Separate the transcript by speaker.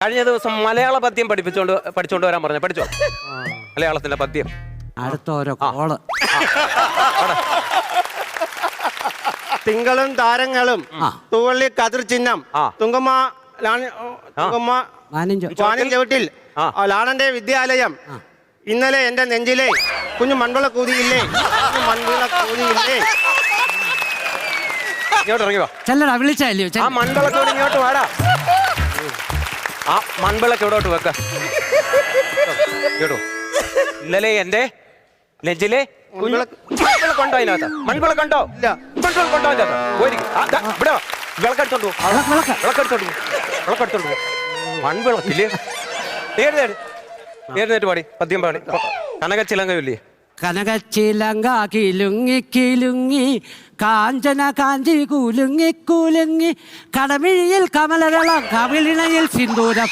Speaker 1: കഴിഞ്ഞ ദിവസം മലയാള പദ്യം പഠിച്ചോണ്ട് വരാൻ പറഞ്ഞു. പഠിച്ചോ മലയാളത്തിന്റെ പദ്യം?
Speaker 2: അടുത്ത ഓരോ കോള്.
Speaker 3: തിങ്കളും താരങ്ങളും തൂവള്ളി കതിർ ചിഹ്നം തുങ്കമ്മ വാനിൻ ചവിട്ടിൽ ലാണന്റെ വിദ്യാലയം ഇന്നലെ എന്റെ നെഞ്ചിലെ കുഞ്ഞു മൺവിള കൂതിയില്ലേ മൺവിള കൂതിയില്ലേ.
Speaker 1: ഇങ്ങോട്ട് ഇറങ്ങി വാ.
Speaker 2: ചെല്ലടാ വിളിച്ചല്ലോ.
Speaker 1: ആ മൺവിളക്കോട് ഇങ്ങോട്ട് വാടാ. ആ മൺവിളക്ക് ഇവിടോട്ട് വെക്ക. കേട്ടോ ഇന്നലെ എന്റെ നെഞ്ചിലെ മൺവിളക്കുണ്ടോ അതിനകത്ത്? മൺവിളക്കുണ്ടോ? മൺവിളക്കുണ്ടോ അതിനകത്ത്? ഇവിടെ വിളക്കെടുത്തോണ്ടു വിളക്കെടുത്തോണ്ടു മൺവിളക്കില്ലേ? നേരിട്ട് പാടി പദ്യം പാടി. കനകച്ചിലങ്കയില്ലേ?
Speaker 2: കനകച്ചിലങ്ക കിലുങ്ങി കിലുങ്ങി കാഞ്ചന കാഞ്ചി കുലുങ്ങി കുലുങ്ങി കടമിഴിയിൽ കമലദളം കവിളിണയിൽ സിന്ദൂരം